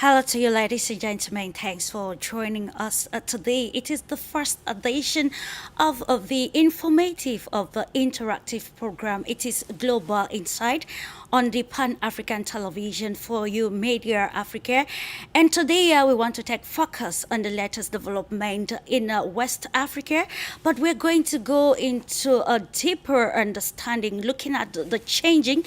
Hello to you, ladies and gentlemen. Thanks for joining us today. It is the first edition of the informative of the interactive program. It is Global Insight on the Pan African Television for you, Media Africa. And today we want to take focus on the latest development in West Africa, but we're going to go into a deeper understanding, looking at the changing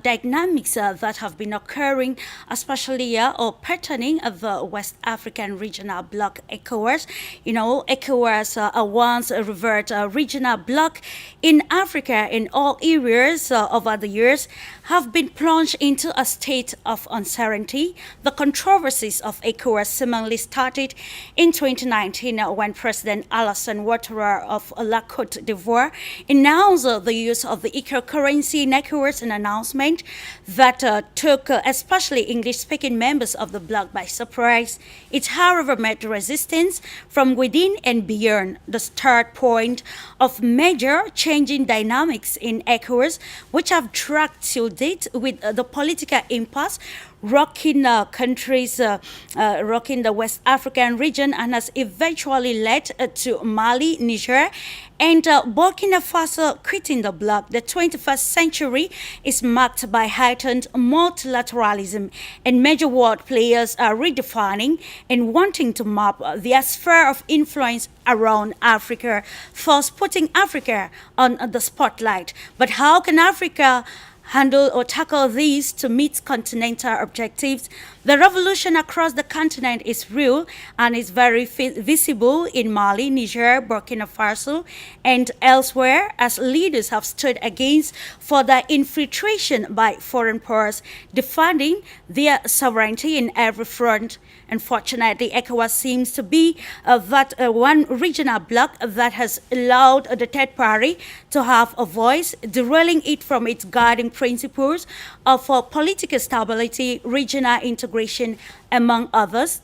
dynamics that have been occurring, especially or patterning of the West African regional bloc ECOWAS. You know, ECOWAS once a revert regional bloc in Africa in all areas over the years have been plunged into a state of uncertainty. The controversies of ECOWAS seemingly started in 2019 when President Alassane Ouattara of La Côte d'Ivoire announced the use of the eco currency in ECOWAS, an announcement that took especially English-speaking members of the bloc by surprise. It, however, met resistance from within and beyond, the start point of major changing dynamics in ECOWAS, which have dragged till date with the political impasse rocking rocking the West African region, and has eventually led to Mali, Niger, and Burkina Faso quitting the bloc. The 21st century is marked by heightened multilateralism, and major world players are redefining and wanting to map their sphere of influence around Africa, thus putting Africa on the spotlight. But how can Africa handle or tackle these to meet continental objectives? The revolution across the continent is real and is very visible in Mali, Niger, Burkina Faso, and elsewhere, as leaders have stood against further infiltration by foreign powers, defending their sovereignty in every front. Unfortunately, ECOWAS seems to be that one regional bloc that has allowed the third party to have a voice, derailing it from its guiding principles of political stability, regional integration, among others.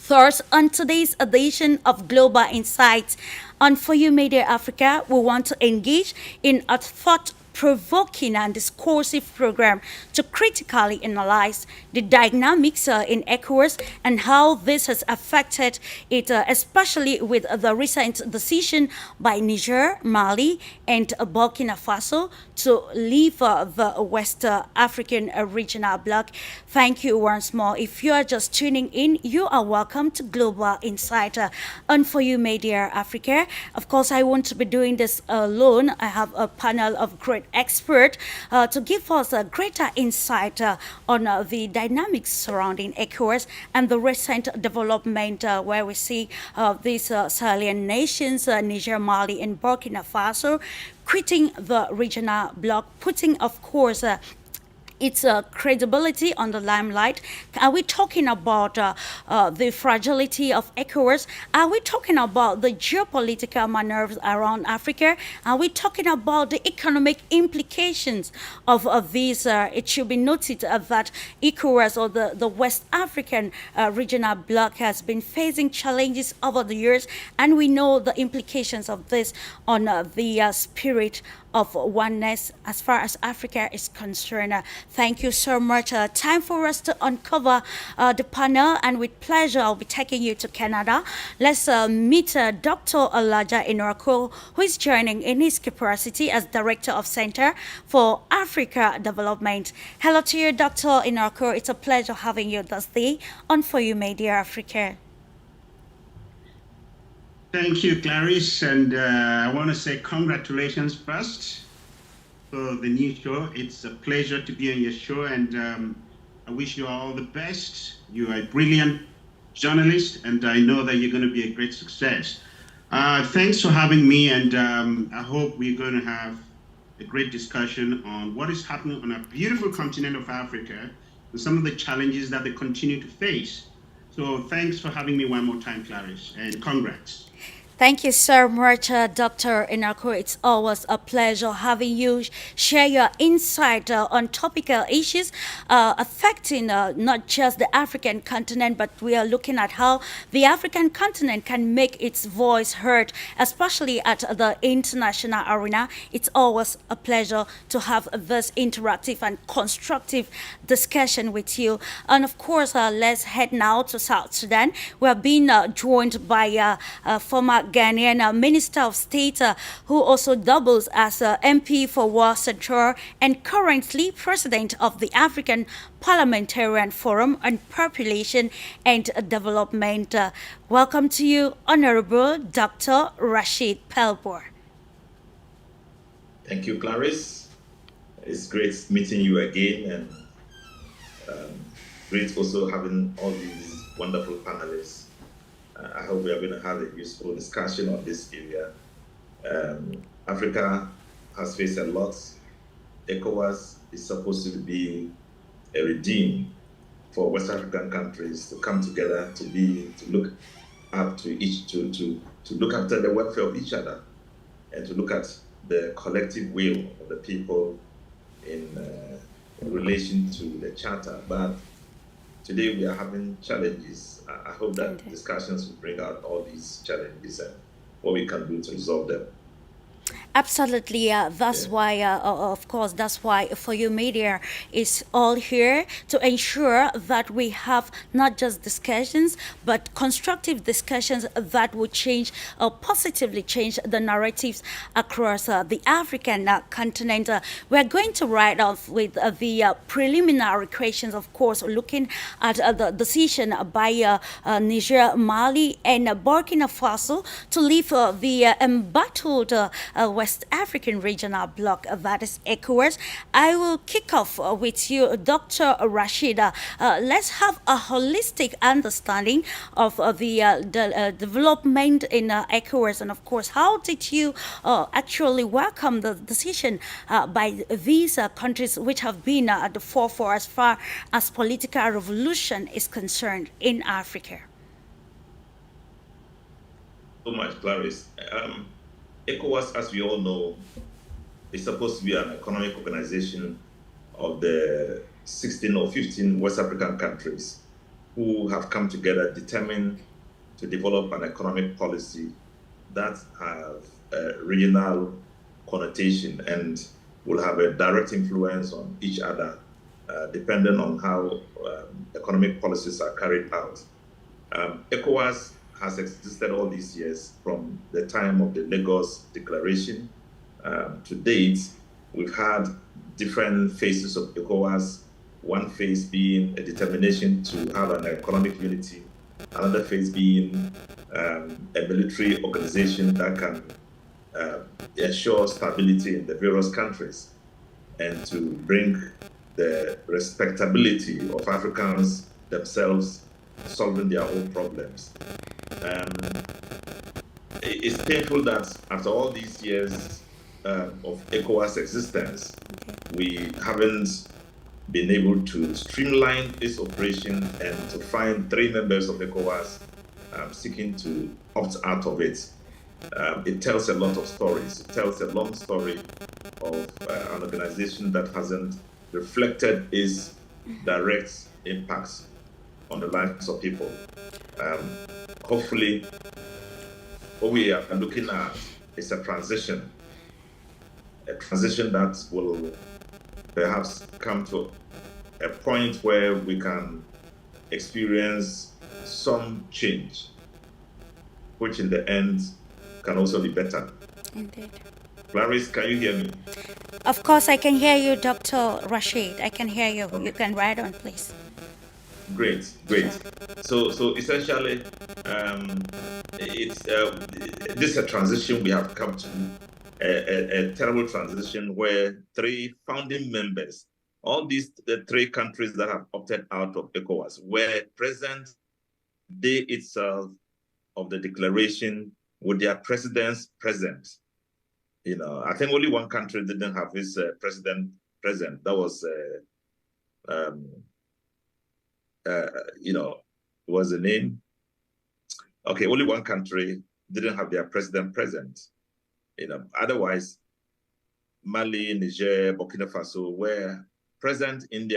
Thus, on today's edition of Global Insights on For You Media Africa, we want to engage in a thought-provoking and discursive program to critically analyze the dynamics in ECOWAS and how this has affected it, especially with the recent decision by Niger, Mali, and Burkina Faso to leave the West African regional bloc. Thank you once more. If you are just tuning in, you are welcome to Global Insight on For You Media Africa. Of course, I won't be doing this alone. I have a panel of great experts to give us a greater insight on the dynamics surrounding ECOWAS and the recent development where we see these Sahelian nations, Niger, Mali, and Burkina Faso, quitting the regional bloc, putting, of course, its credibility on the limelight. Are we talking about the fragility of ECOWAS? Are we talking about the geopolitical maneuvers around Africa? Are we talking about the economic implications of these? It should be noted that ECOWAS, or the West African regional bloc, has been facing challenges over the years, and we know the implications of this on the spirit of oneness as far as Africa is concerned. Thank you so much. Time for us to uncover the panel, and with pleasure, I'll be taking you to Canada. Let's meet Dr. Elijah Inorko, who is joining in his capacity as Director of Center for Africa Development. Hello to you, Dr. Inorko. It's a pleasure having you this day on For You Media Africa. Thank you, Clarice, and I want to say congratulations first for the new show. It's a pleasure to be on your show, and I wish you all the best. You are a brilliant journalist, and I know that you're going to be a great success. Thanks for having me, and I hope we're going to have a great discussion on what is happening on a beautiful continent of Africa and some of the challenges that they continue to face. So thanks for having me one more time, Clarice, and congrats. Thank you so much, Dr. Inako. It's always a pleasure having you share your insight on topical issues affecting not just the African continent, but we are looking at how the African continent can make its voice heard, especially at the international arena. It's always a pleasure to have this interactive and constructive discussion with you. And of course, let's head now to South Sudan. We have been joined by former Ghanaian Minister of State, who also doubles as MP for War Central and currently President of the African Parliamentarian Forum on Population and Development. Welcome to you, Honorable Dr. Rashid Pelbor. Thank you, Clarice. It's great meeting you again, and great also having all these wonderful panelists. I hope we are going to have a useful discussion on this area. Africa has faced a lot. Ecowas is supposed to be a regime for West African countries to come together to look up to each to look after the welfare of each other and to look at the collective will of the people in relation to the charter. But today we are having challenges. I hope that discussions will bring out all these challenges and what we can do to resolve them. Absolutely, that's why, of course, that's why for you media is all here to ensure that we have not just discussions, but constructive discussions that would change or positively change the narratives across the African continent. We're going to write off with the preliminary questions, of course, looking at the decision by Niger, Mali, and Burkina Faso to leave the embattled West African regional bloc, that is Ecowas. I will kick off with you, Dr. Rashida. Let's have a holistic understanding of the development in Ecowas, and of course, how did you actually welcome the decision by these countries which have been at the forefront as far as political revolution is concerned in Africa? So much, Clarice. ECOWAS, as we all know, is supposed to be an economic organization of the 16 or 15 West African countries who have come together determined to develop an economic policy that have a regional connotation and will have a direct influence on each other, depending on how economic policies are carried out. ECOWAS has existed all these years from the time of the Lagos Declaration. To date, we've had different phases of ECOWAS, one phase being a determination to have an economic unity, another phase being a military organization that can ensure stability in the various countries and to bring the respectability of Africans themselves solving their own problems. It's painful that after all these years of ECOWAS existence, we haven't been able to streamline this operation and to find 3 members of ECOWAS seeking to opt out of it. It tells a lot of stories. It tells a long story of an organization that hasn't reflected its direct impacts on the lives of people. Hopefully, what we are looking at is a transition that will perhaps come to a point where we can experience some change, which in the end can also be better. Indeed. Clarice, can you hear me? Of course, I can hear you, Dr. Rashid. I can hear you. Okay. You can write on, please. Great. So essentially, it's this is a transition we have come to, a terrible transition where 3 founding members, all the 3 countries that have opted out of ECOWAS, were present day itself of the declaration with their presidents present. You know, I think only one country didn't have his president present. That was you know, what was the name? Okay, only one country didn't have their president present. Otherwise, Mali, Niger, Burkina Faso were present in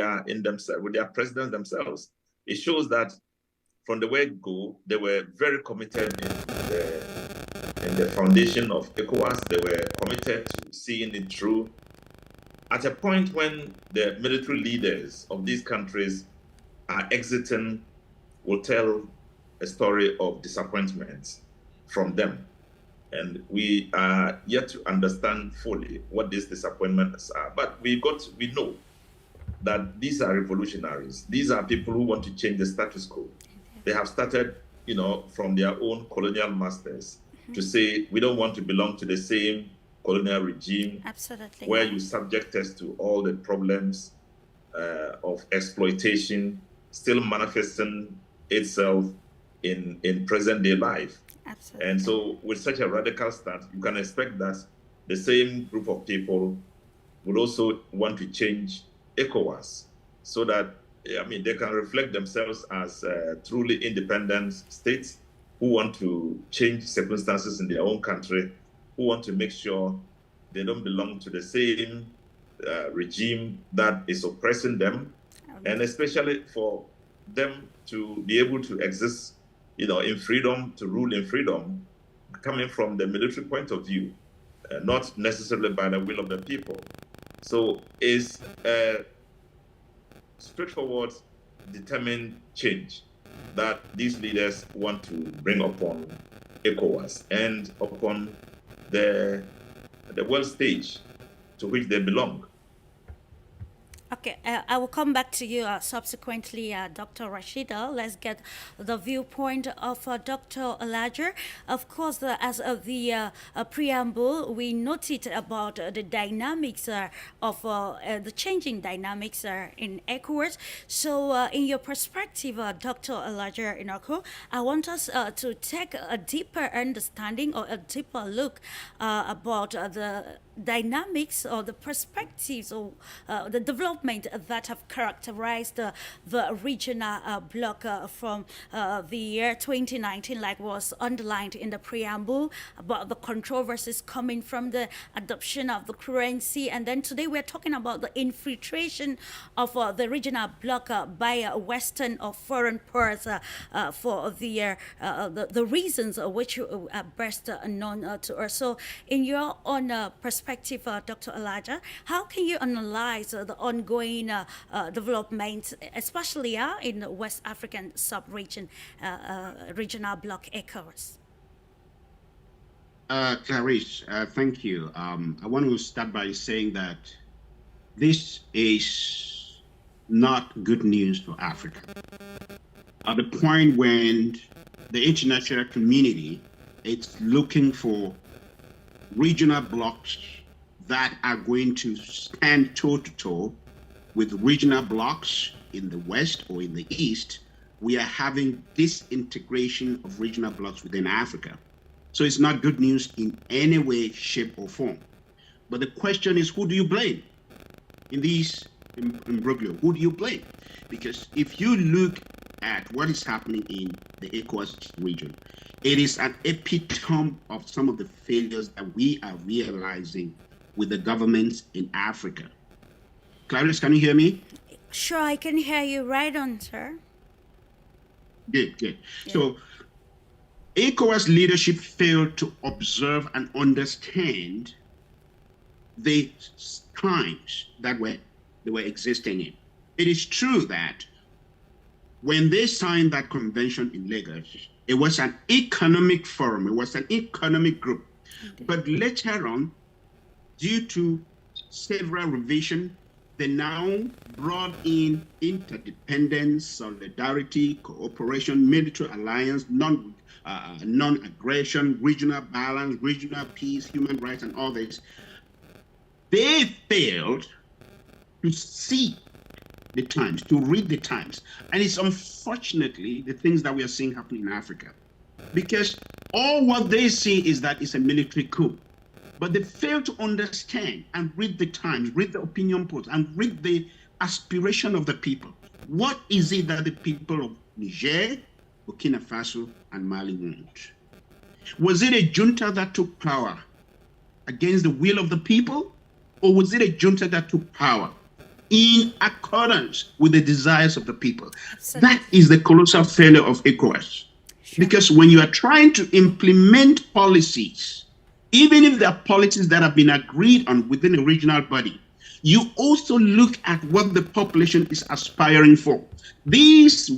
themselves with their presidents themselves. It shows that from the word go, they were very committed in the foundation of Ecowas. They were committed to seeing it through. At a point when the military leaders of these countries are exiting, will tell a story of disappointment from them. And we are yet to understand fully what these disappointments are. But we know that these are revolutionaries. These are people who want to change the status quo. They have started, from their own colonial masters to say, we don't want to belong to the same colonial regime. Absolutely. Where you subject us to all the problems of exploitation still manifesting itself in present day life. Absolutely. And so with such a radical stance, you can expect that the same group of people would also want to change ECOWAS so that, they can reflect themselves as truly independent states who want to change circumstances in their own country, who want to make sure they don't belong to the same regime that is oppressing them, and especially for them to be able to exist, in freedom, to rule in freedom, coming from the military point of view, not necessarily by the will of the people. So it's a straightforward, determined change that these leaders want to bring upon ECOWAS and upon the world stage to which they belong. Okay, I will come back to you subsequently, Dr. Rashida. Let's get the viewpoint of Dr. Elijah. Of course, as of the preamble, we noted about the dynamics of the changing dynamics in ECOWAS. So, in your perspective, Dr. Elijah Inoko, I want us to take a deeper understanding or a deeper look about the dynamics or the perspectives or the development that have characterized the regional bloc from the year 2019, like was underlined in the preamble, about the controversies coming from the adoption of the currency. And then today we're talking about the infiltration of the regional bloc by Western or foreign powers for the reasons which are best known to us. So in your own perspective, Dr. Elijah, how can you analyze the ongoing development, especially in the West African sub-region, regional bloc ECOWAS? Clarice, thank you. I want to start by saying that this is not good news for Africa. At the point when the international community is looking for regional blocs that are going to stand toe-to-toe with regional blocs in the West or in the East, we are having disintegration of regional blocs within Africa. So it's not good news in any way, shape, or form. But the question is, who do you blame in these imbroglio? Who do you blame? Because if you look at what is happening in the ECOWAS region, it is an epitome of some of the failures that we are realizing with the governments in Africa. Clarice, can you hear me? Sure, I can hear you right on, sir. Good. Yeah. So ECOWAS leadership failed to observe and understand the times that they were existing in. It is true that when they signed that convention in Lagos, it was an economic forum, it was an economic group. But later on, due to several revisions, they now brought in interdependence, solidarity, cooperation, military alliance, non-aggression, regional balance, regional peace, human rights, and all this. They failed to see the times, to read the times. And it's unfortunately the things that we are seeing happen in Africa. Because all what they see is that it's a military coup. But they fail to understand and read the times, read the opinion polls, and read the aspiration of the people. What is it that the people of Niger, Burkina Faso, and Mali want? Was it a junta that took power against the will of the people? Or was it a junta that took power in accordance with the desires of the people? Absolutely. That is the colossal failure of ECOWAS. Sure. Because when you are trying to implement policies, even if there are policies that have been agreed on within a regional body, you also look at what the population is aspiring for. These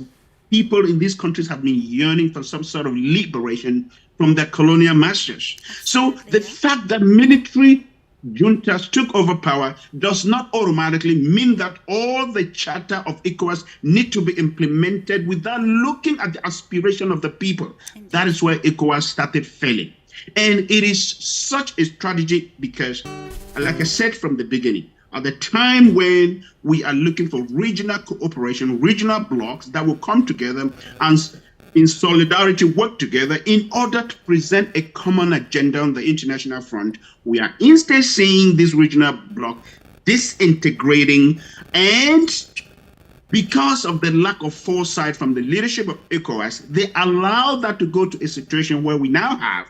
people in these countries have been yearning for some sort of liberation from their colonial masters. Absolutely. So the fact that military juntas took over power does not automatically mean that all the charter of ECOWAS need to be implemented without looking at the aspiration of the people. Indeed. That is where ECOWAS started failing. And it is such a strategy because, like I said from the beginning, at the time when we are looking for regional cooperation, regional blocks that will come together and in solidarity work together in order to present a common agenda on the international front, we are instead seeing this regional bloc disintegrating, and because of the lack of foresight from the leadership of ECOWAS, they allow that to go to a situation where we now have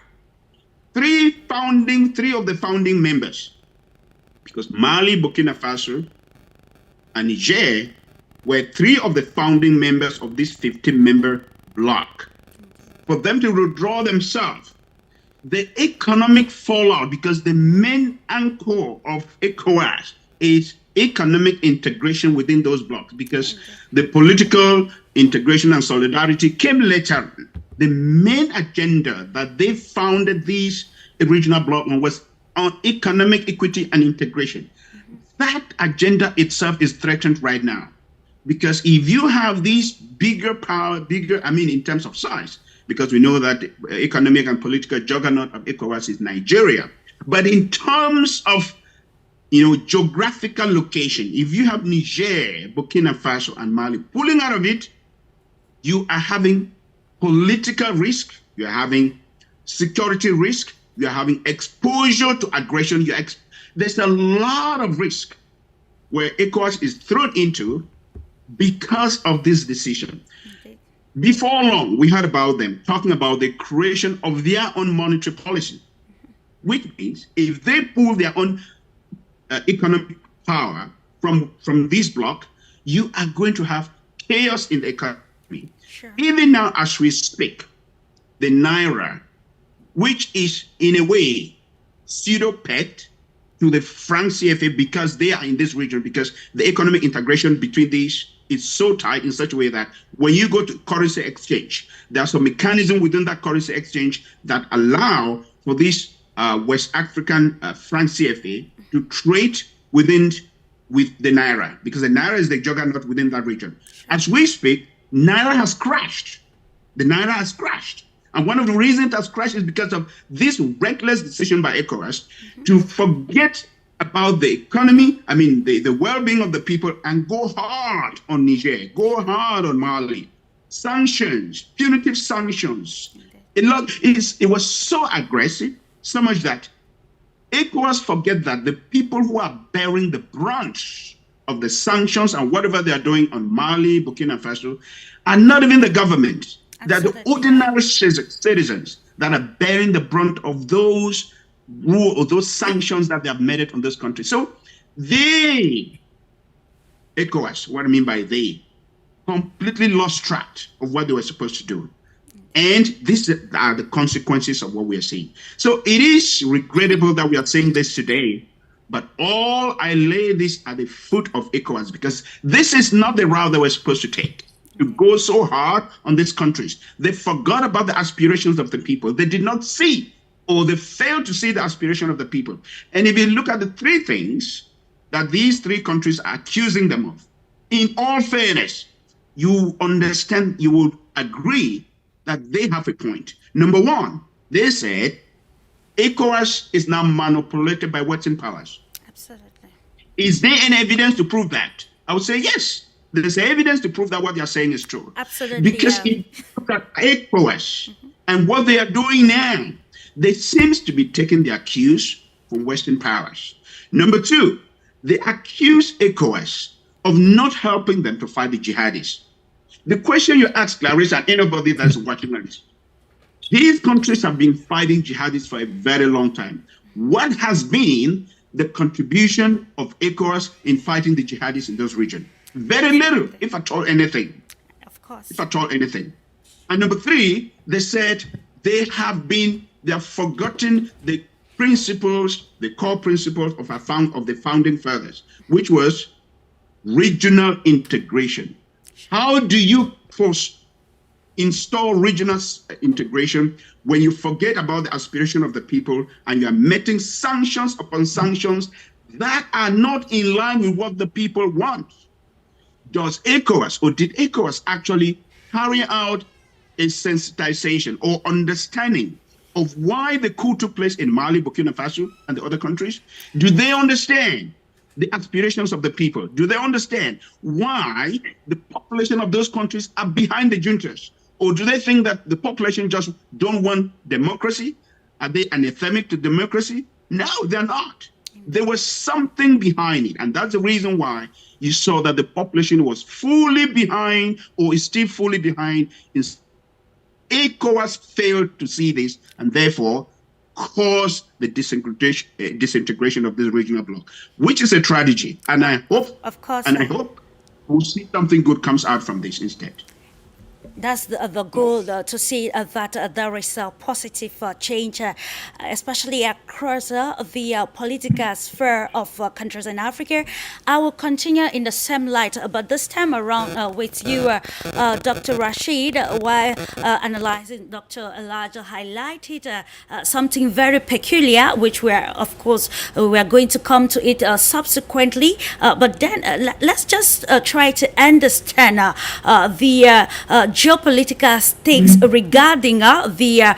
three of the founding members, because Mali, Burkina Faso, and Niger were three of the founding members of this 15-member bloc. For them to withdraw themselves, the economic fallout, because the main anchor of ECOWAS is economic integration within those blocks, because the political integration and solidarity came later. The main agenda that they founded these regional bloc on was on economic equity and integration. That agenda itself is threatened right now. Because if you have these bigger power, in terms of size, because we know that the economic and political juggernaut of ECOWAS is Nigeria. But in terms of, geographical location, if you have Niger, Burkina Faso, and Mali pulling out of it, you are having political risk, you are having security risk, you are having exposure to aggression. There's a lot of risk where ECOWAS is thrown into because of this decision. Okay. Before long, we heard about them talking about the creation of their own monetary policy, which means if they pull their own economic power from this bloc, you are going to have chaos in the economy. Sure. Even now, as we speak, the Naira, which is in a way pseudo-pet to the franc CFA because they are in this region, because the economic integration between these is so tight in such a way that when you go to currency exchange, there are some mechanism within that currency exchange that allow for this West African franc CFA to trade with the Naira, because the Naira is the juggernaut within that region. As we speak, Naira has crashed. The Naira has crashed. And one of the reasons it has crashed is because of this reckless decision by ECOWAS to forget about the economy, the well-being of the people, and go hard on Niger, go hard on Mali. Sanctions, punitive sanctions. It was so aggressive, so much that ECOWAS forget that the people who are bearing the brunt of the sanctions and whatever they are doing on Mali, Burkina Faso, are not even the government. They're the ordinary citizens that are bearing the brunt of those sanctions that they have made it on this country. So ECOWAS, what I mean by they, completely lost track of what they were supposed to do. And these are the consequences of what we are seeing. So it is regrettable that we are saying this today, but I lay this at the foot of ECOWAS, because this is not the route they were supposed to take, to go so hard on these countries. They forgot about the aspirations of the people. They did not see, or they failed to see the aspiration of the people. And if you look at the three things that these three countries are accusing them of, in all fairness, you understand, you would agree that they have a point. Number one, they said ECOWAS is now manipulated by Western powers. Absolutely. Is there any evidence to prove that? I would say yes. There's evidence to prove that what they are saying is true. Absolutely. Because if you look at ECOWAS and what they are doing now, they seems to be taking their cues from Western powers. Number two, they accuse ECOWAS of not helping them to fight the jihadis. The question you ask, Clarissa, and anybody that's watching this, These countries have been fighting jihadists for a very long time. What has been the contribution of ECOWAS in fighting the jihadists in those regions? Very little, if at all anything. Of course. If at all anything. And number three, they said they have forgotten the principles, the core principles of the founding fathers, which was regional integration. How do you install regional integration when you forget about the aspiration of the people and you are meting sanctions upon sanctions that are not in line with what the people want? Did ECOWAS actually carry out a sensitization or understanding of why the coup took place in Mali, Burkina Faso, and the other countries? Do they understand the aspirations of the people? Do they understand why the population of those countries are behind the juntas? Or do they think that the population just don't want democracy? Are they anathemic to democracy? No, they're not. There was something behind it. And that's the reason why you saw that the population was fully behind or is still fully behind. ECOWAS failed to see this and therefore caused the disintegration of this regional bloc, which is a tragedy. And I hope, I hope we'll see something good comes out from this instead. That's the goal, to see that there is a positive change, especially across the political sphere of countries in Africa. I will continue in the same light, but this time around with you, Dr. Rashid, while analyzing Dr. Elijah highlighted something very peculiar, which we are, of course, we are going to come to it subsequently. But then let's just try to understand the geopolitical stakes regarding the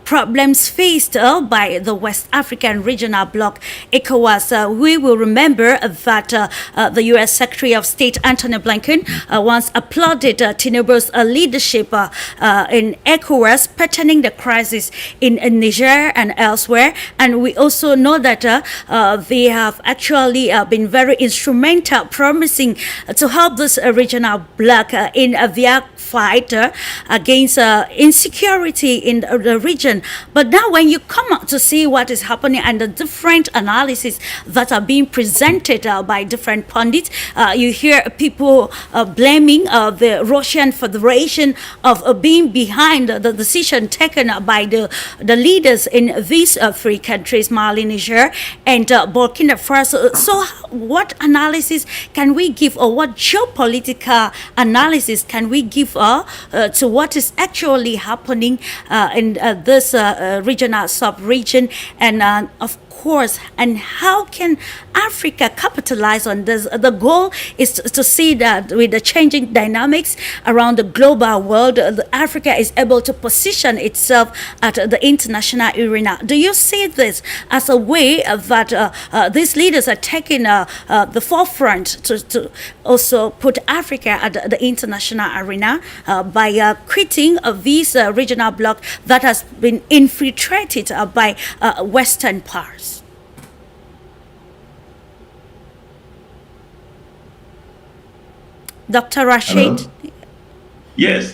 problems faced by the West African regional bloc, ECOWAS. We will remember that the U.S. Secretary of State Antony Blinken once applauded Tinubu's leadership in ECOWAS pertaining the crisis in Niger and elsewhere. And we also know that they have actually been very instrumental, promising to help this regional bloc in their fight against insecurity in the region. But now when you come out to see what is happening and the different analyses that are being presented by different pundits, you hear people blaming the Russian Federation of being behind the decision taken by the leaders in these three countries, Mali, Niger, and Burkina Faso. So what analysis can we give, or what geopolitical analysis can we give to what is actually happening in this regional sub-region, and of course, and how can Africa capitalize on this? The goal is to see that with the changing dynamics around the global world, Africa is able to position itself at the international arena. Do you see this as a way that these leaders are taking the forefront to also put Africa at the international arena by quitting this regional bloc that has been infiltrated by Western powers? Dr. Rashid? Hello? Yes.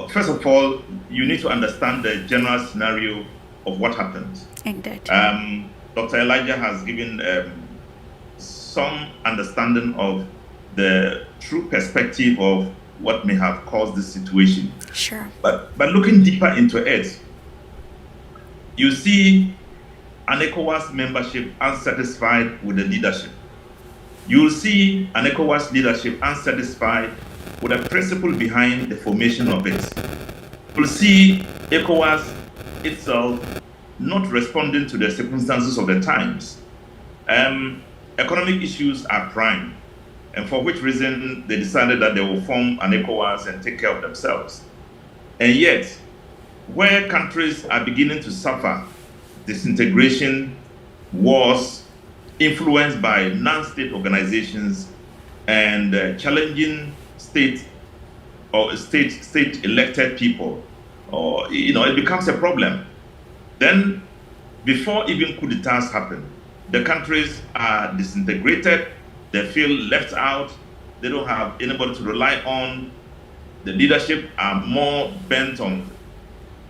First of all, you need to understand the general scenario of what happened. Indeed. Dr. Elijah has given some understanding of the true perspective of what may have caused this situation. Sure. But looking deeper into it, you see an ECOWAS membership unsatisfied with the leadership. You'll see an ECOWAS leadership unsatisfied with the principle behind the formation of it. You'll see ECOWAS itself not responding to the circumstances of the times. Economic issues are prime, and for which reason they decided that they will form an ECOWAS and take care of themselves. And yet, where countries are beginning to suffer disintegration, wars, influenced by non-state organizations, and challenging state elected people, or it becomes a problem. Then, before even coup d'etats happen, the countries are disintegrated. They feel left out. They don't have anybody to rely on. The leadership are more bent on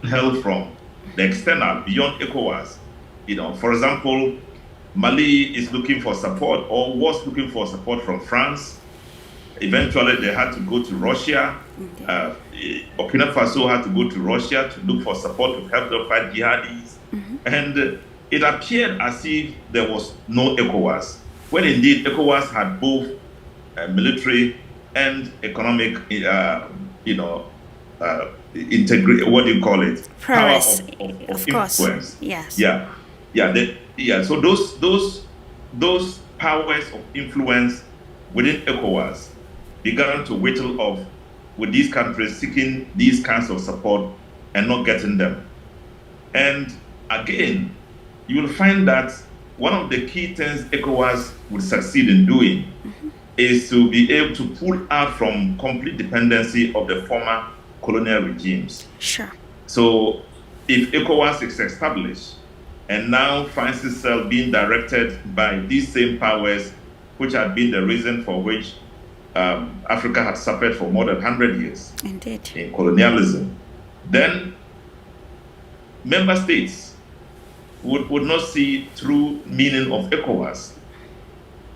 help from the external beyond ECOWAS. For example, Mali is looking for support or was looking for support from France. Eventually, they had to go to Russia. Burkina Faso had to go to Russia to look for support to help them fight jihadis. And it appeared as if there was no ECOWAS, when indeed ECOWAS had both military and economic, what do you call it? Prowess, Power of of course. influence. Yes. So those powers of influence within ECOWAS began to whittle off with these countries seeking these kinds of support and not getting them. And again, you will find that one of the key things ECOWAS would succeed in doing is to be able to pull out from complete dependency of the former colonial regimes. Sure. So if ECOWAS is established and now finds itself being directed by these same powers, which had been the reason for which Africa had suffered for more than 100 years Indeed. in colonialism, then member states would not see true meaning of ECOWAS.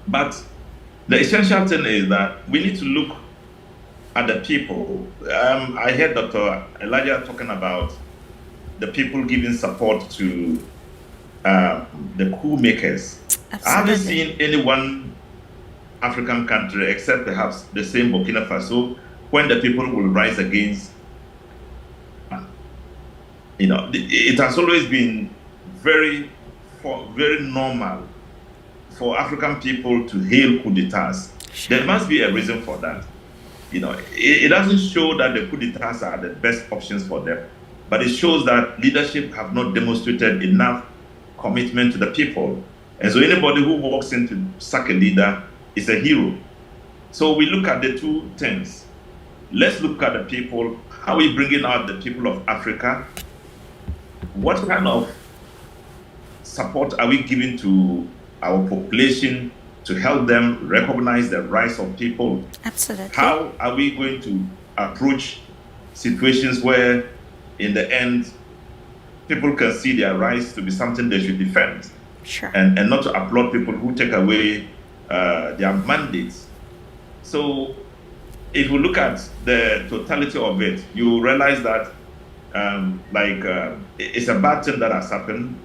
But the essential thing is that we need to look at the people. I heard Dr. Elijah talking about the people giving support to the coup makers. Absolutely. I haven't seen any one African country, except perhaps the same Burkina Faso, when the people will rise against. It has always been very normal for African people to hail coup d'etats. Sure. There must be a reason for that. It doesn't show that the coup d'etats are the best options for them, but it shows that leadership have not demonstrated enough commitment to the people. And so anybody who walks in to sack a leader is a hero. So we look at the two things. Let's look at the people. How are we bringing out the people of Africa? What kind of support are we giving to our population to help them recognize the rights of people? Absolutely. How are we going to approach situations where, in the end, people can see their rights to be something they should defend? Sure. And not to applaud people who take away their mandates. So if you look at the totality of it, you realize that it's a bad thing that has happened.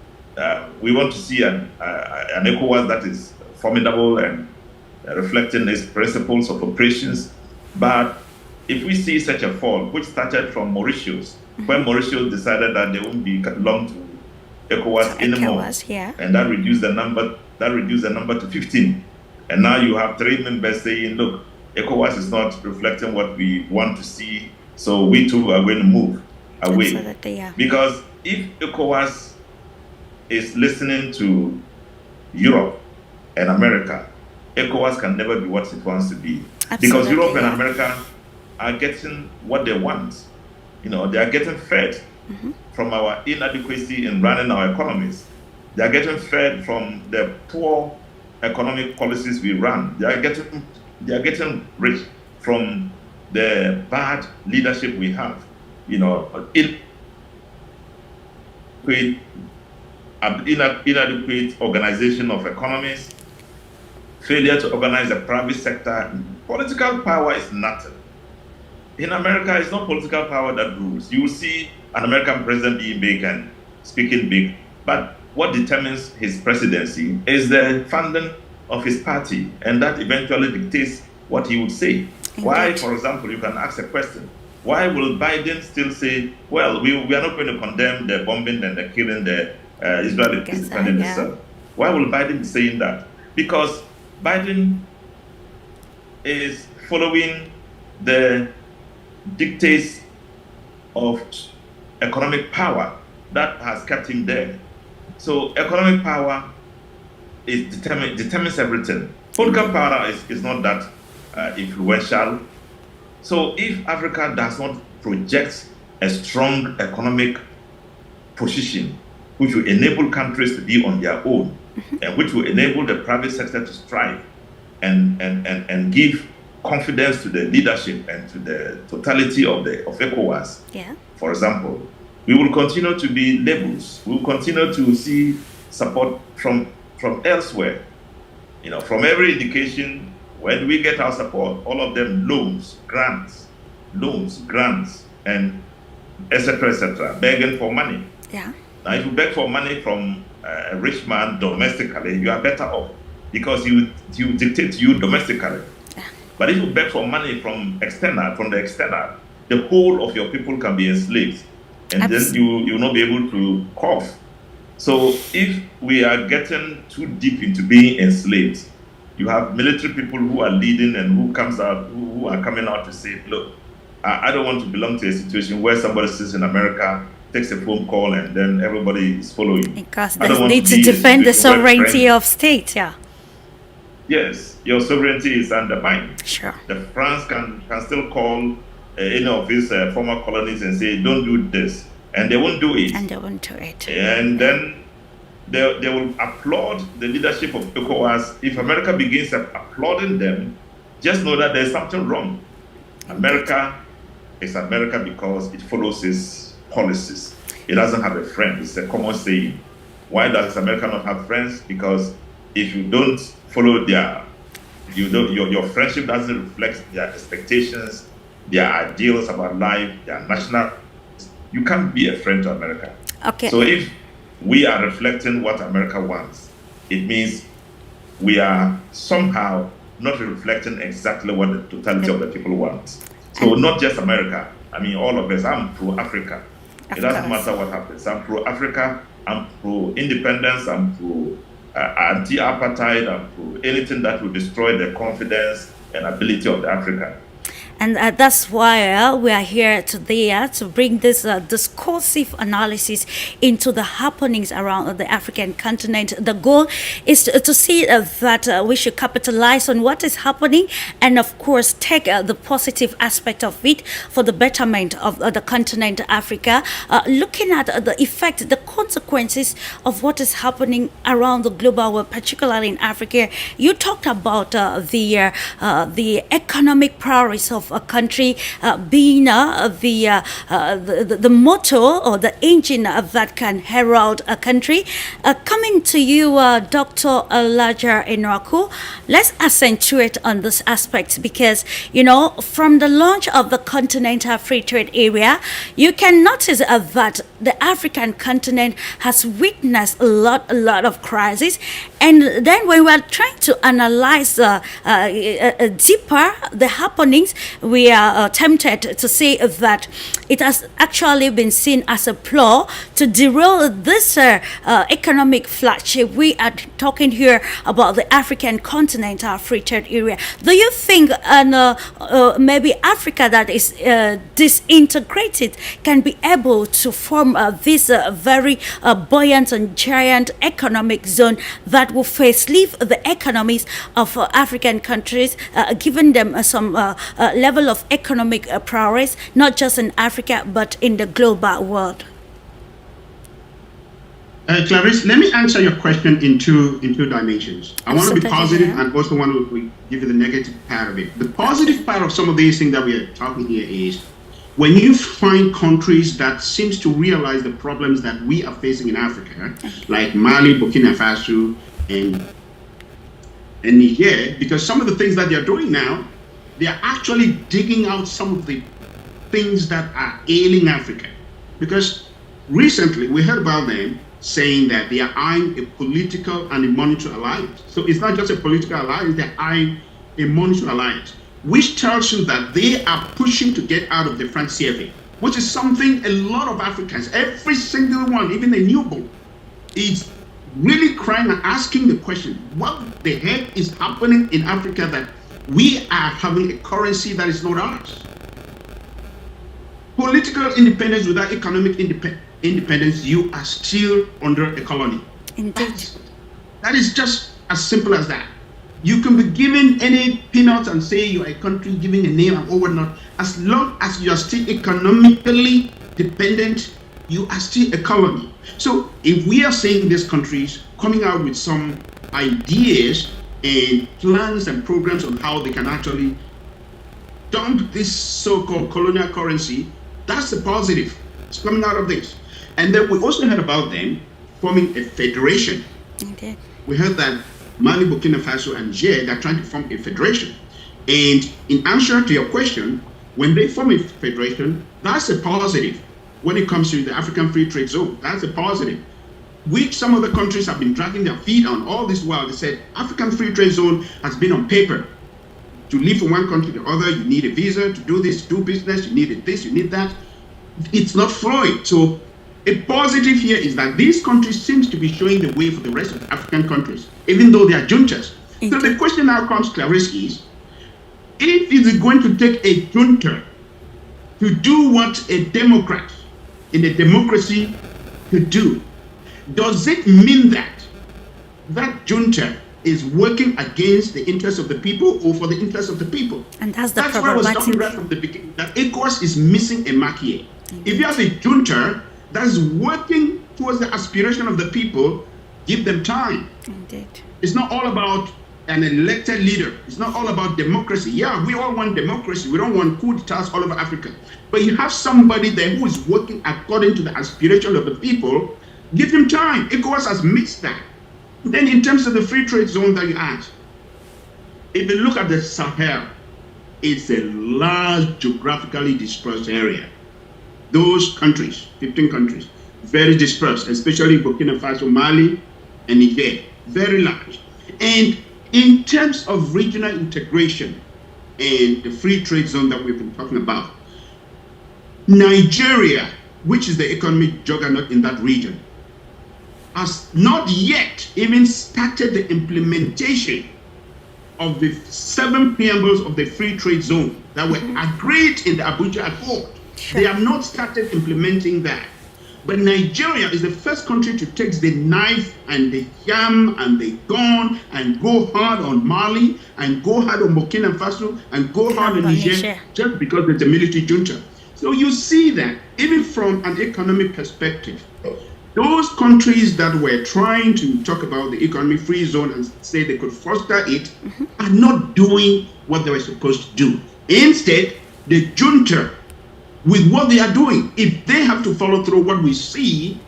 We want to see an ECOWAS that is formidable and reflecting its principles of operations. But if we see such a fall, which started from Mauritius, when Mauritius decided that they won't belong to ECOWAS anymore, and that reduced the number to 15. And now you have 3 members saying, look, ECOWAS is not reflecting what we want to see, so we too are going to move away. Absolutely, yeah. Because if ECOWAS is listening to Europe and America, ECOWAS can never be what it wants to be. Absolutely, because Europe and yeah. America are getting what they want. They are getting fed from our inadequacy in running our economies. They are getting fed from the poor economic policies we run. They are getting rich from the bad leadership we have. Inadequate organization of economies, failure to organize the private sector. Political power is nothing. In America, it's not political power that rules. You will see an American president being big and speaking big, but what determines his presidency is the funding of his party, and that eventually dictates what he would say. Indeed. Why, for example, you can ask a question, why will Biden still say, well, we are not going to condemn the bombing and the killing the Israeli is defending itself? Why will Biden be saying that? Because Biden is following the dictates of economic power that has kept him there. So economic power determines everything. Political power is not that influential. So if Africa does not project a strong economic position, which will enable countries to be on their own, and which will enable the private sector to strive and give confidence to the leadership and to the totality of ECOWAS. Yeah. For example, we will continue to be labels. We will continue to see support from elsewhere. From every indication, when we get our support, all of them loans, grants, and etc., begging for money. Yeah. Now, if you beg for money from a rich man domestically, you are better off because you dictate to you domestically. Yeah. But if you beg for money from the external, the whole of your people can be enslaved, and then you will not be able to cough. So if we are getting too deep into being enslaved, you have military people who are leading and who are coming out to say, look, I don't want to belong to a situation where somebody sits in America, takes a phone call, and then everybody is following. Because they need to defend the sovereignty of state, yeah. Yes, your sovereignty is undermined. Sure. The France can still call any of his former colonies and say, don't do this. And they won't do it. And they won't do it. And then they will applaud the leadership of Ecowas. If America begins applauding them, just know that there's something wrong. America is America because it follows its policies. It doesn't have a friend. It's a common saying. Why does America not have friends? Because if you don't follow your friendship doesn't reflect their expectations, their ideals about life, their national, you can't be a friend to America. Okay. So if we are reflecting what America wants, it means we are somehow not reflecting exactly what the totality of the people want. So not just America, I mean all of us. I'm pro-Africa. It doesn't matter what happens. I'm pro-Africa, I'm pro-independence, I'm pro-anti-apartheid, I'm pro anything that will destroy the confidence and ability of the African. And that's why we are here today to bring this discursive analysis into the happenings around the African continent. The goal is to see that we should capitalize on what is happening and, of course, take the positive aspect of it for the betterment of the continent Africa, looking at the effect, the consequences of what is happening around the global world, particularly in Africa. You talked about the economic priorities of a country being the motto or the engine that can herald a country. Coming to you, Dr. Elijah Enwaku, let's accentuate on this aspect because, from the launch of the Continental Free Trade Area, you can notice that the African continent has witnessed a lot of crisis. And then when we are trying to analyze deeper the happenings, we are tempted to say that it has actually been seen as a ploy to derail this economic flagship. We are talking here about the African Continental Free Trade Area. Do you think maybe Africa that is disintegrated can be able to form this very buoyant and giant economic zone that will facelift the economies of African countries, giving them some level of economic progress, not just in Africa, but in the global world? Clarice, let me answer your question in two dimensions. I want to be positive and also want to give you the negative part of it. The positive part of some of these things that we are talking here is when you find countries that seems to realize the problems that we are facing in Africa, like Mali, Burkina Faso, and Niger, because some of the things that they are doing now, they are actually digging out some of the things that are ailing Africa. Because recently we heard about them saying that they are eyeing a political and a monetary alliance. So it's not just a political alliance, they're eyeing a monetary alliance, which tells you that they are pushing to get out of the French CFA, which is something a lot of Africans, every single one, even the newborn, is really crying and asking the question, what the heck is happening in Africa that we are having a currency that is not ours? Political independence without economic independence, you are still under a colony. Indeed. That is just as simple as that. You can be given any peanuts and say you are a country, giving a name and whatnot. As long as you are still economically dependent, you are still a colony. So if we are seeing these countries coming out with some ideas and plans and programs on how they can actually dump this so-called colonial currency, that's the positive. It's coming out of this. And then we also heard about them forming a federation. Okay. We heard that Mali, Burkina Faso, and Niger, they're trying to form a federation. And in answer to your question, when they form a federation, that's a positive when it comes to the African Free Trade Zone. That's a positive, which some other countries have been dragging their feet on all this while. They said African Free Trade Zone has been on paper. To live from one country to the other, you need a visa. To do this, do business, you need this, you need that. It's not flowing. So a positive here is that these countries seem to be showing the way for the rest of the African countries, even though they are juntas. So the question now comes, Clarice, is if it is going to take a junta to do what a democrat in a democracy could do, does it mean that that junta is working against the interests of the people or for the interests of the people? And that's the That's why I was talking right from the beginning, that Ecowas is missing a mark here. If you have a junta that's working towards the aspiration of the people, give them time. Indeed. It's not all about an elected leader. It's not all about democracy. Yeah, we all want democracy. We don't want coup d'etats all over Africa. But you have somebody there who is working according to the aspiration of the people. Give them time. Ecowas has missed that. Then in terms of the free trade zone that you asked, if you look at the Sahel, it's a large geographically dispersed area. Those countries, 15 countries, very dispersed, especially Burkina Faso, Mali, and Niger, very large. And in terms of regional integration and the free trade zone that we've been talking about, Nigeria, which is the economic juggernaut in that region, has not yet even started the implementation of the 7 preambles of the free trade zone that were agreed in the Abuja Accord. They have not started implementing that. But Nigeria is the first country to take the knife and the yam and the gun and go hard on Mali and go hard on Burkina Faso and go hard on Niger just because there's a military junta. So you see that even from an economic perspective, those countries that were trying to talk about the economic free zone and say they could foster it are not doing what they were supposed to do. Instead, the junta, with what they are doing, if they have to follow through what we see,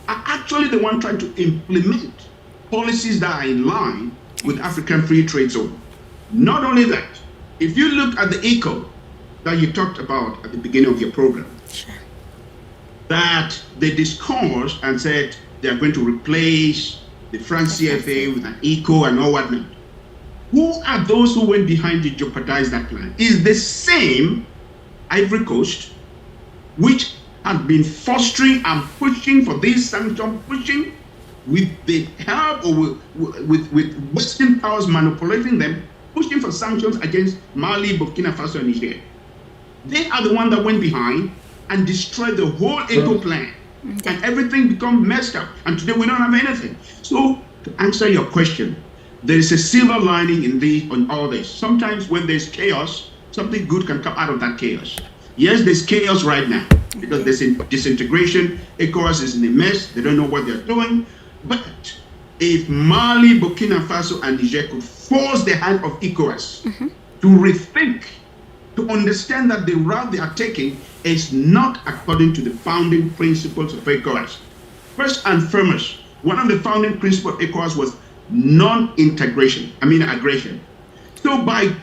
are actually the one trying to implement policies that are in line with African Free Trade Zone. Not only that, if you look at the ECO that you talked about at the beginning of your program, that they discussed and said they are going to replace the France CFA with an ECO and all whatnot. Who are those who went behind to jeopardize that plan? Is the same Ivory Coast, which has been fostering and pushing for this sanction, pushing with the help or with Western powers manipulating them, pushing for sanctions against Mali, Burkina Faso, and Niger. They are the one that went behind and destroyed the whole ECO plan. And everything become messed up. And today we don't have anything. So to answer your question, there is a silver lining on all this. Sometimes when there's chaos, something good can come out of that chaos. Yes, there's chaos right now because there's disintegration. Ecowas is in a mess. They don't know what they're doing. But if Mali, Burkina Faso, and Niger could force the hand of Ecowas to rethink, to understand that the route they are taking is not according to the founding principles of ECOWAS. First and foremost, one of the founding principles of ECOWAS was non-integration, aggression. So by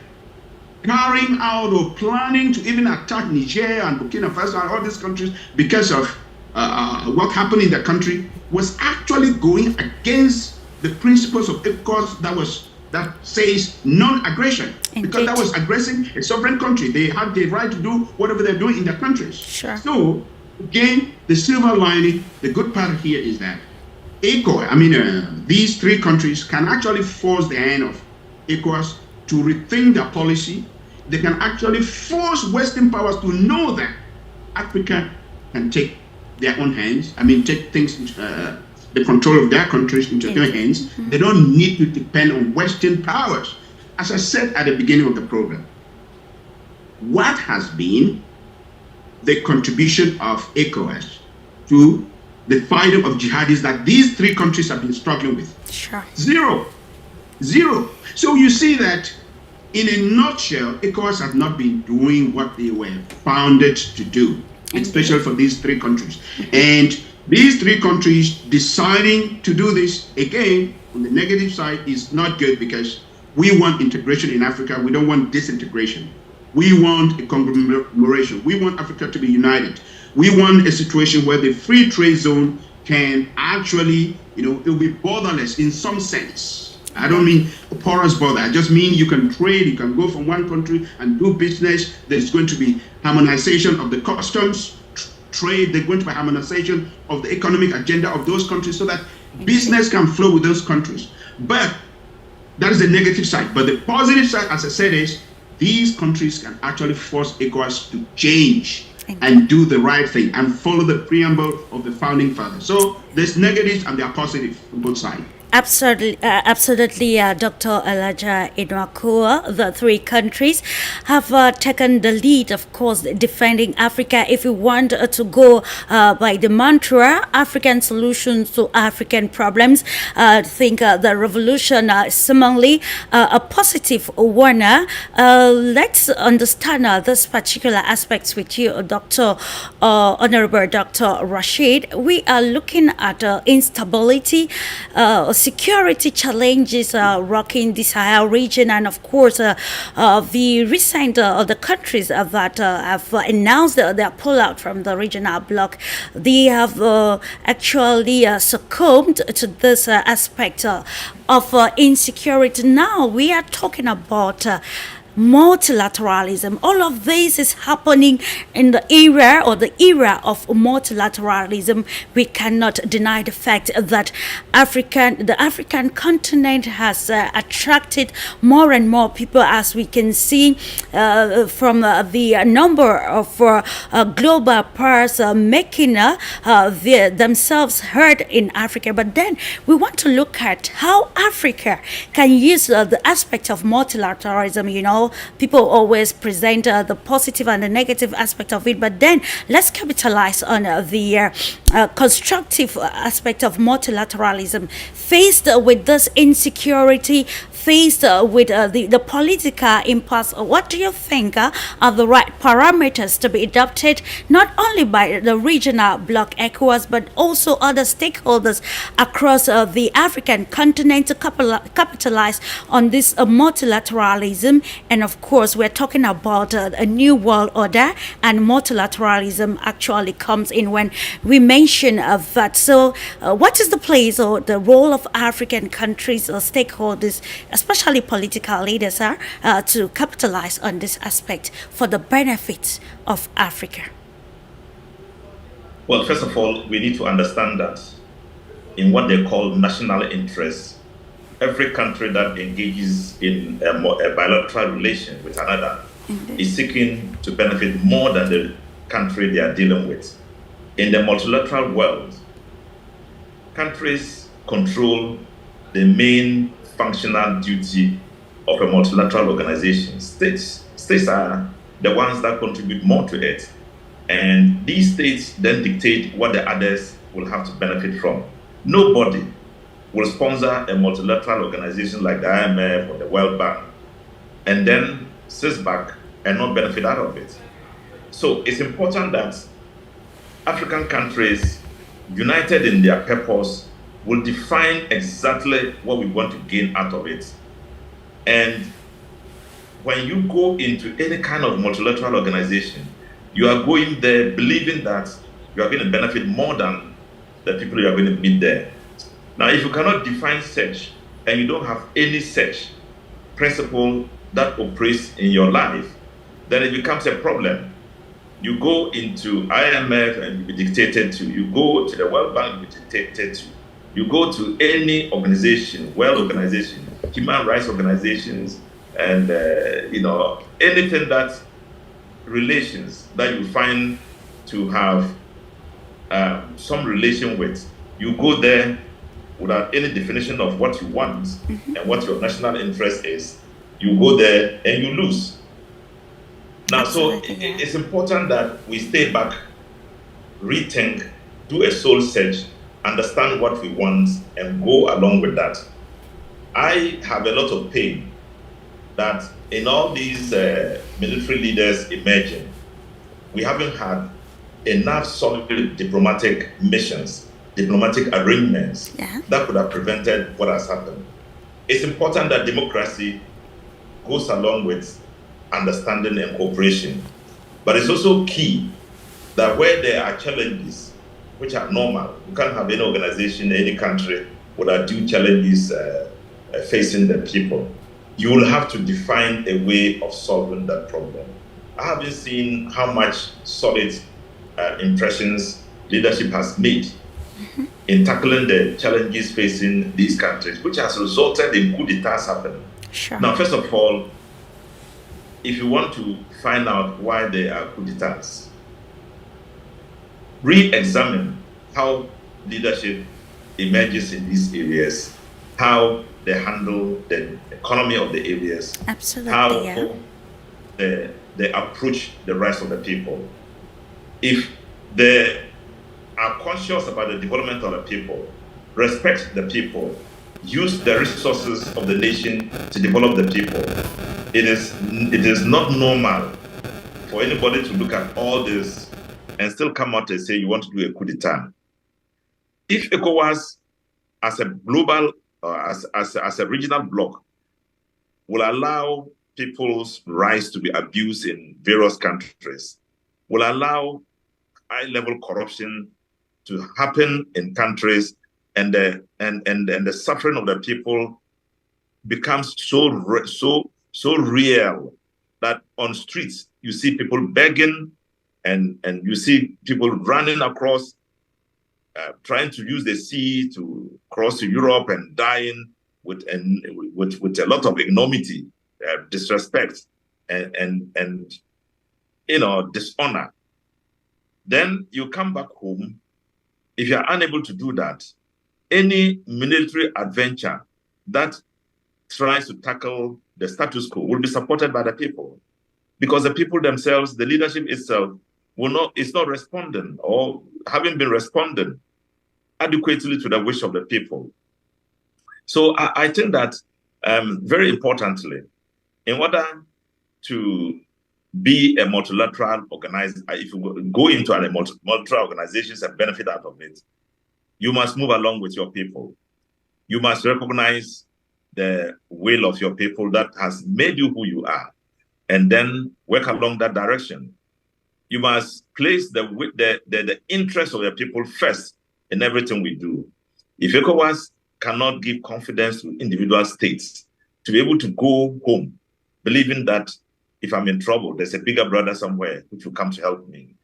carrying out or planning to even attack Niger and Burkina Faso and all these countries because of what happened in the country was actually going against the principles of ECOWAS that says non-aggression. Because that was aggressing a sovereign country. They have the right to do whatever they're doing in their countries. Sure. So, again, the silver lining, the good part here is that these 3 countries can actually force the hand of ECOWAS to rethink their policy. They can actually force Western powers to know that Africa can take their own hands, take things into the control of their countries into their hands. They don't need to depend on Western powers. As I said at the beginning of the program, what has been the contribution of ECOWAS to the fighting of jihadis that these 3 countries have been struggling with? Sure. Zero. So you see that in a nutshell, ECOWAS has not been doing what they were founded to do. especially for these three countries. And these three countries deciding to do this, again, on the negative side, is not good, because we want integration in Africa. We don't want disintegration. We want a conglomeration. We want Africa to be united. We want a situation where the free trade zone can actually, it will be borderless in some sense. I don't mean a porous border. I just mean you can trade, you can go from one country and do business. There's going to be harmonization of the customs, trade. There's going to be harmonization of the economic agenda of those countries, so that business can flow with those countries. But that is the negative side. But the positive side, as I said, is these countries can actually force ECOWAS to change and do the right thing and follow the preamble of the founding fathers. So there's negatives and there are positives on both sides. Absolutely, Dr. Elijah Inwakua. The three countries have taken the lead, of course, defending Africa. If we want to go by the mantra, African solutions to African problems, I think the revolution is seemingly a positive one. Let's understand this particular aspects with you, Dr. Honorable Dr. Rashid. We are looking at instability, security challenges rocking the Sahel region, and of course the recent the countries that have announced their pullout from the regional bloc. They have actually succumbed to this aspect of insecurity. Now we are talking about multilateralism. All of this is happening in the era of multilateralism. We cannot deny the fact that the African continent has attracted more and more people, as we can see from the number of global powers making themselves heard in Africa. But then we want to look at how Africa can use the aspect of multilateralism. People always present the positive and the negative aspect of it, but then let's capitalize on the constructive aspect of multilateralism. Faced with this insecurity, faced with the political impasse, what do you think are the right parameters to be adopted, not only by the regional bloc ECOWAS, but also other stakeholders across the African continent to capitalize on this multilateralism? And of course, we're talking about a new world order, and multilateralism actually comes in when we mention that. So what is the place or the role of African countries or stakeholders, especially political leaders, to capitalize on this aspect for the benefit of Africa? Well, first of all, we need to understand that in what they call national interests, every country that engages in a bilateral relation with another is seeking to benefit more than the country they are dealing with. In the multilateral world, countries control the main functional duty of a multilateral organization. States are the ones that contribute more to it. And these states then dictate what the others will have to benefit from. Nobody will sponsor a multilateral organization like the IMF or the World Bank and then sits back and not benefit out of it. So it's important that African countries, united in their purpose, will define exactly what we want to gain out of it. And when you go into any kind of multilateral organization, you are going there believing that you are going to benefit more than the people you are going to meet there. Now, if you cannot define such, and you don't have any such principle that operates in your life, then it becomes a problem. You go into IMF and you be dictated to. You go to the World Bank, you be dictated to. You go to any organization, world organization, human rights organizations, and anything that relations that you find to have some relation with, you go there without any definition of what you want and what your national interest is. You go there and you lose. Now, it's important that we stay back, rethink, do a soul search, understand what we want, and go along with that. I have a lot of pain that in all these military leaders emerging, we haven't had enough solid diplomatic missions, diplomatic arrangements that could have prevented what has happened. It's important that democracy goes along with understanding and cooperation. But it's also key that where there are challenges, which are normal, you can't have any organization, any country without due challenges facing the people. You will have to define a way of solving that problem. I haven't seen how much solid impressions leadership has made in tackling the challenges facing these countries, which has resulted in coup d'etats happening. Sure. Now, first of all, if you want to find out why there are coup d'etats, re-examine how leadership emerges in these areas, how they handle the economy of the areas, absolutely, how they approach the rest of the people. If they are conscious about the development of the people, respect the people, use the resources of the nation to develop the people, it is not normal for anybody to look at all this and still come out and say you want to do a coup d'etat. If ECOWAS, as a global, as a regional bloc, will allow people's rights to be abused in various countries, will allow high-level corruption to happen in countries, and the suffering of the people becomes so real that on streets you see people begging, and you see people running across, trying to use the sea to cross to Europe and dying with a lot of ignominy, disrespect, and dishonor. Then you come back home. If you are unable to do that, any military adventure that tries to tackle the status quo will be supported by the people, because the people themselves, the leadership itself, is not responding, or having been responding adequately to the wish of the people. So I think that very importantly, in order to be a multilateral organized, if you go into a multilateral organizations and benefit out of it, you must move along with your people. You must recognize the will of your people that has made you who you are, and then work along that direction. You must place the interest of the people first in everything we do. If ECOWAS cannot give confidence to individual states to be able to go home, believing that if I'm in trouble, there's a bigger brother somewhere which will come to help me,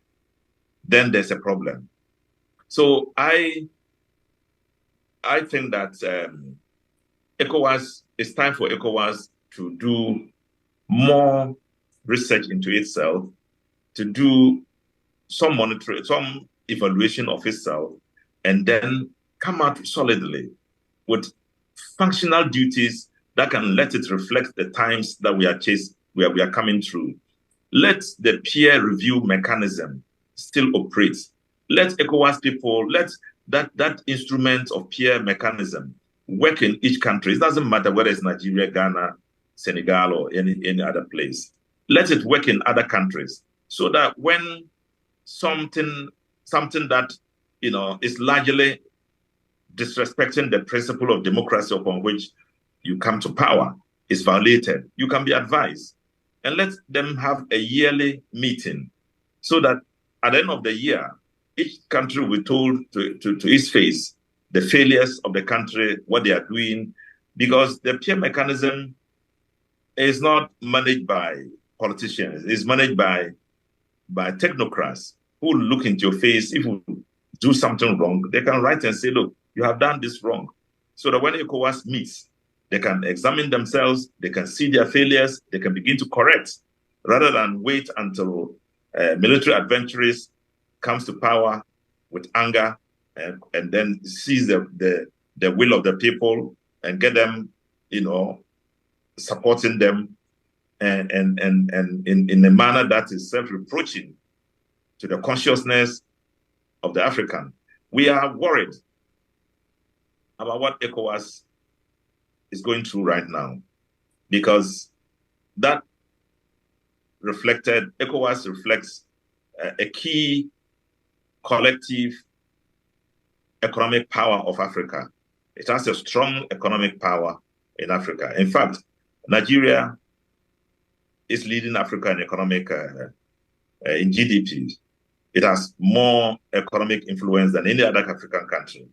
then there's a problem. So I think that ECOWAS, it's time for ECOWAS to do more research into itself, to do some monitoring, some evaluation of itself, and then come out solidly with functional duties that can let it reflect the times that we are coming through. Let the peer review mechanism still operate. Let ECOWAS people, let that instrument of peer mechanism work in each country. It doesn't matter whether it's Nigeria, Ghana, Senegal, or any other place. Let it work in other countries, so that when something that is largely disrespecting the principle of democracy upon which you come to power is violated, you can be advised. And let them have a yearly meeting, so that at the end of the year, each country will be told to its face the failures of the country, what they are doing, because the peer mechanism is not managed by politicians. It's managed by technocrats who look into your face. If you do something wrong, they can write and say, look, you have done this wrong. So that when ECOWAS meets, they can examine themselves, they can see their failures, they can begin to correct, rather than wait until military adventurers comes to power with anger and then seize the will of the people and get them, supporting them and in a manner that is self-reproaching to the consciousness of the African. We are worried about what ECOWAS is going through right now, because ECOWAS reflects a key collective economic power of Africa. It has a strong economic power in Africa. In fact, Nigeria is leading Africa in economic, in GDP. It has more economic influence than any other African country.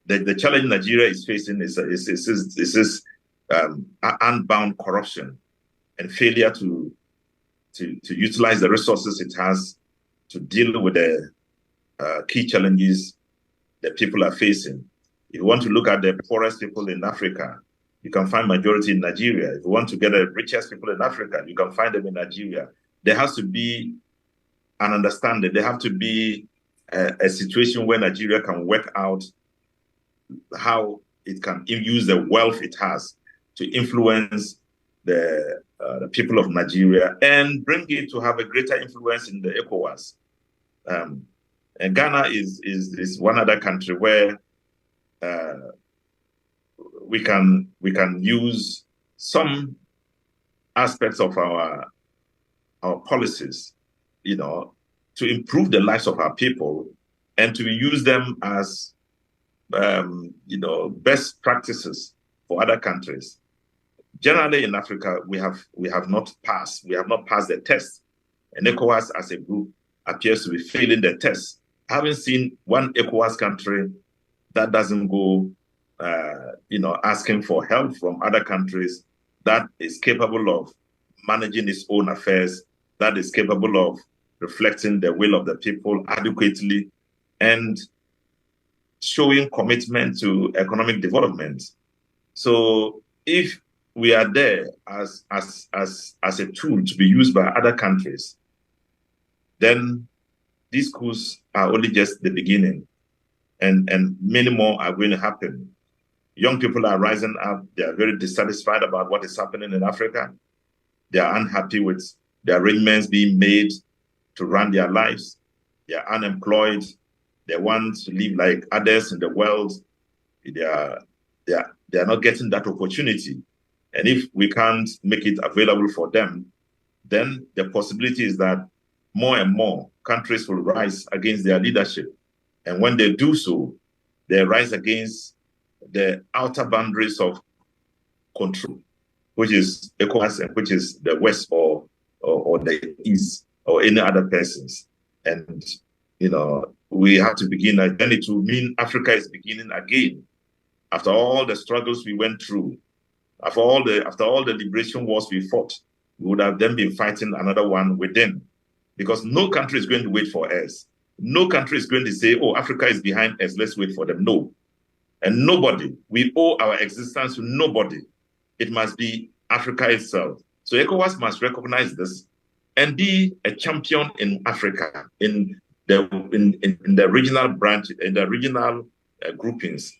The challenge Nigeria is facing is unbound corruption and failure to utilize the resources it has to deal with the key challenges that people are facing. If you want to look at the poorest people in Africa, you can find majority in Nigeria. If you want to get the richest people in Africa, you can find them in Nigeria. There has to be an understanding. There have to be a situation where Nigeria can work out how it can use the wealth it has to influence the people of Nigeria and bring it to have a greater influence in the Ecowas. And Ghana is one other country where we can use some aspects of our policies, to improve the lives of our people and to use them as best practices for other countries. Generally in Africa, we have not passed the test, and ECOWAS as a group appears to be failing the test. I haven't seen one ECOWAS country that doesn't go, asking for help from other countries, that is capable of managing its own affairs, that is capable of reflecting the will of the people adequately, and showing commitment to economic development. So if we are there as a tool to be used by other countries, then these coups are only just the beginning, and many more are going to happen. Young people are rising up. They are very dissatisfied about what is happening in Africa. They are unhappy with the arrangements being made to run their lives. They are unemployed. They want to live like others in the world. They are not getting that opportunity. And if we can't make it available for them, then the possibility is that more and more countries will rise against their leadership. And when they do so, they rise against the outer boundaries of control, which is ECOWAS and which is the West or the East or any other persons. And, we have to begin a journey to mean Africa is beginning again. After all the struggles we went through, after all the liberation wars we fought, we would have then been fighting another one within. Because no country is going to wait for us. No country is going to say, oh, Africa is behind us, let's wait for them. No. And nobody. We owe our existence to nobody. It must be Africa itself. So ECOWAS must recognize this and be a champion in Africa, in the regional branch, in the regional groupings,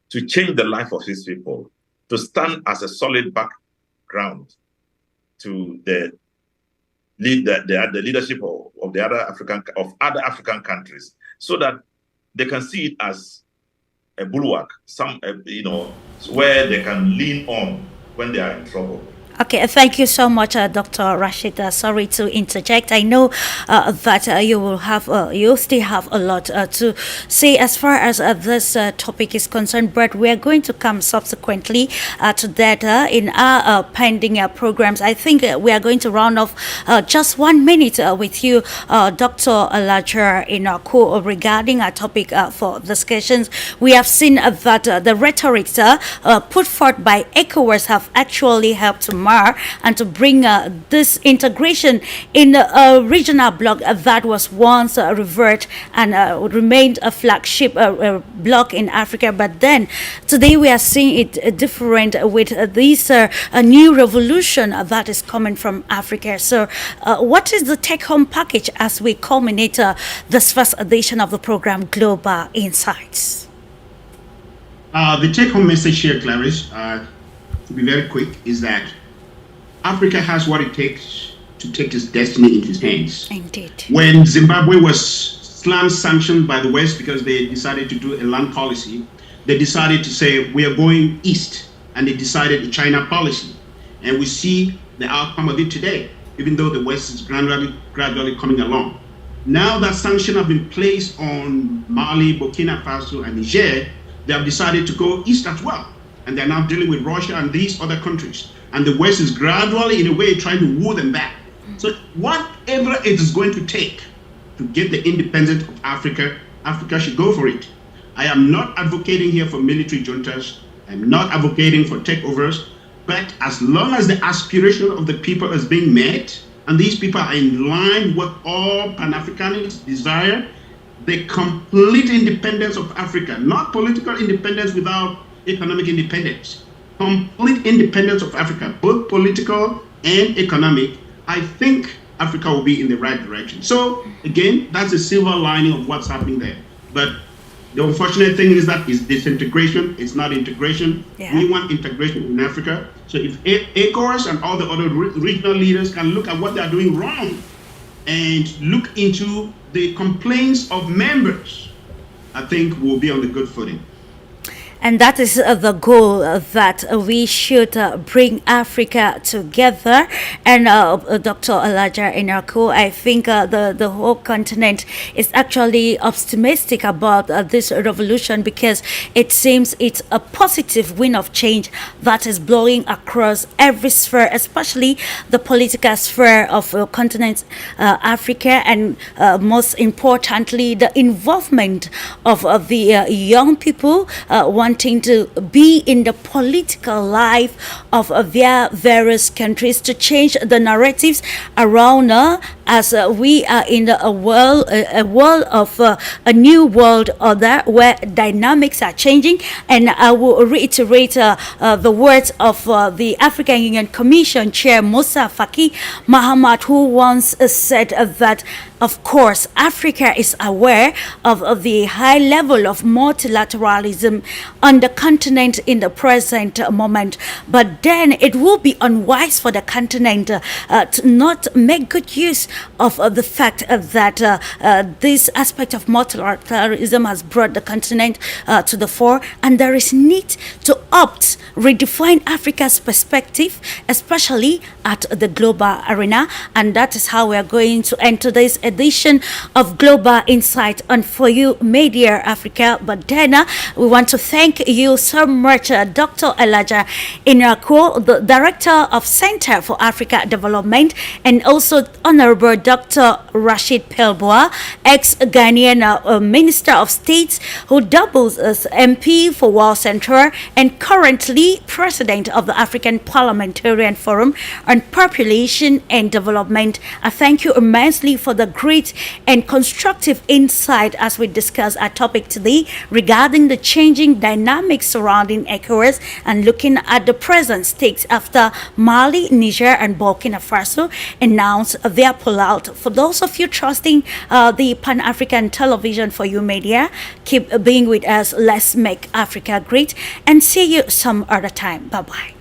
to change the life of its people, to stand as a solid background to the leadership of the other African countries, so that they can see it as a bulwark, where they can lean on when they are in trouble. Okay, thank you so much, Dr. Rashid. Sorry to interject. I know that you still have a lot to say as far as this topic is concerned, but we are going to come subsequently to that in our pending programs. I think we are going to round off just 1 minute with you, Dr. Alajar Inako, regarding our topic for discussions. We have seen that the rhetorics put forth by ECOWAS have actually helped to and to bring this integration in a regional bloc that was once revered and remained a flagship bloc in Africa. But then today we are seeing it different with this new revolution that is coming from Africa. So what is the take-home package as we culminate this first edition of the program Global Insights? The take-home message here, Clarice, to be very quick, is that Africa has what it takes to take its destiny into its hands. Indeed. When Zimbabwe was slammed sanctioned by the West because they decided to do a land policy, they decided to say, we are going east, and they decided a China policy. And we see the outcome of it today, even though the West is gradually coming along. Now that sanctions have been placed on Mali, Burkina Faso, and Niger, they have decided to go east as well. And they're now dealing with Russia and these other countries. And the West is gradually, in a way, trying to woo them back. So whatever it is going to take to get the independence of Africa, Africa should go for it. I am not advocating here for military juntas. I'm not advocating for takeovers. But as long as the aspiration of the people is being met, and these people are in line with what all Pan-Africanists desire, the complete independence of Africa, not political independence without economic independence, complete independence of Africa, both political and economic, I think Africa will be in the right direction. So again, that's the silver lining of what's happening there. But the unfortunate thing is that it's disintegration, it's not integration. Yeah. We want integration in Africa. So if Ecowas and all the other regional leaders can look at what they're doing wrong and look into the complaints of members, I think we'll be on the good footing. And that is the goal that we should bring Africa together. And Dr. Elijah Inarko, I think the whole continent is actually optimistic about this revolution, because it seems it's a positive wind of change that is blowing across every sphere, especially the political sphere of continent Africa, and most importantly, the involvement of the young people wanting to be in the political life of their various countries, to change the narratives around as we are in a world of a new world order where dynamics are changing. And I will reiterate the words of the African Union Commission Chair Musa Faki Mahamat, who once said that, of course, Africa is aware of the high level of multilateralism on the continent in the present moment, but then it will be unwise for the continent to not make good use of the fact that this aspect of multilateralism has brought the continent to the fore, and there is need to redefine Africa's perspective, especially at the global arena. And that is how we are going to end today's edition of Global Insight on For You Media Africa. But then we want to thank you so much, Dr. Elijah Inarko, the Director of Center for Africa Development, and also Honorable Dr. Rashid Pelboa, ex-Ghanaian Minister of State, who doubles as MP for World Center and currently President of the African Parliamentarian Forum on Population and Development. I thank you immensely for the great and constructive insight as we discuss our topic today regarding the changing dynamics surrounding Ecowas and looking at the present stakes after Mali, Niger, and Burkina Faso announced their pullout. For those of you trusting the Pan-African Television For You Media, keep being with us. Let's make Africa great, and see you some other time. Bye-bye.